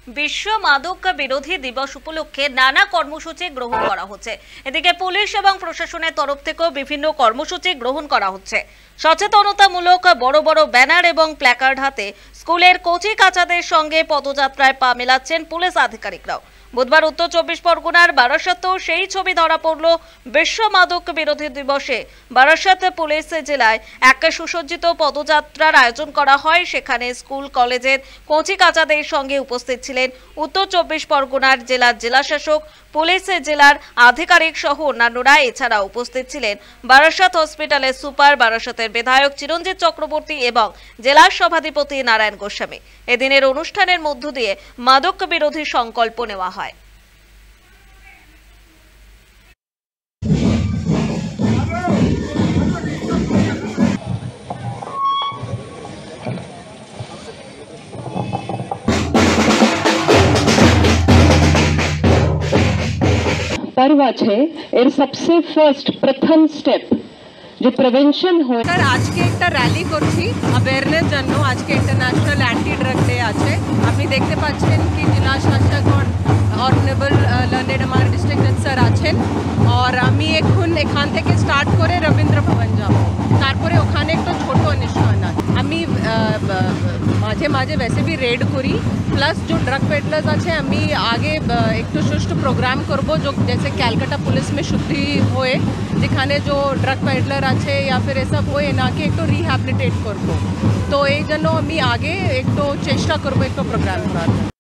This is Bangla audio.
বিশ্ব মাদক বিরোধী দিবস উপলক্ষে নানা কর্মসূচি গ্রহণ করা হচ্ছে। এদিকে পুলিশ এবং প্রশাসনের তরফ থেকেও বিভিন্ন কর্মসূচি গ্রহণ করা হচ্ছে। সচেতনতামূলক বড় বড় ব্যানার এবং প্ল্যাকার্ড হাতে স্কুলের কচি কাচাদের সঙ্গে পদযাত্রায় পা মেলাচ্ছেন পুলিশ আধিকারিকরাও। বুধবার উত্তর 24 পরগনার বারাসাতেও সেই ছবি ধরা পড়ল। বিশ্ব মাদক বিরোধী দিবসে বারাসাত পুলিশ জেলায় এক সুসজ্জিত পদযাত্রার আয়োজন করা হয়। সেখানে স্কুল কলেজের কচি কাচাদের সঙ্গে উপস্থিত ছিলেন উত্তর 24 পরগনার জেলাশাসক, পুলিশ জেলার আধিকারিক সহ অন্যান্যরা। এছাড়া উপস্থিত ছিলেন বারাসাত হসপিটালের সুপার, বারাসাতের বিধায়ক চিরঞ্জিত চক্রবর্তী এবং জেলার সভাধিপতি নারায়ণ গোস্বামী। এদিনের অনুষ্ঠানের মধ্য দিয়ে মাদক বিরোধী সংকল্প নেওয়া হয়। पर्व আছে এর सबसे ফার্স্ট প্রথম স্টেপ যে প্রিভেনশন হয়। স্যার আজকে একটা র্যালি করছি অ্যাওয়ারনেস জন্য। আজকে ইন্টারন্যাশনাল অ্যান্টি ড্রাগ ডে আছে। আপনি দেখতে পাচ্ছেন কি জেলা শাসক অনারেবল লার্নেড আমার ডিস্ট্রিক্ট স্যার আছেন। আর আমি এখন এখান থেকে স্টার্ট করে রবীন্দ্র ভবন যাব, তারপরে ওখানে একটা ছোট অনুষ্ঠান আছে। আমি মাঝে মাঝে वैसे भी রেড করি, প্লাস जो ड्रग पेडलर्स আছে আমি আগে একটু সুষ্ঠু প্রোগ্রাম করব, जो जैसे ক্যালকাটা পুলিশ में শুদ্ধি হয়ে যেখানে जो ड्रग पेडलर আছে या फिर এসব হয়ে নাকি একটু রিহ্যাবিলিটেট করব। তো এই জন্য আমি আগে একটু চেষ্টা করব একটু প্রোগ্রাম করার।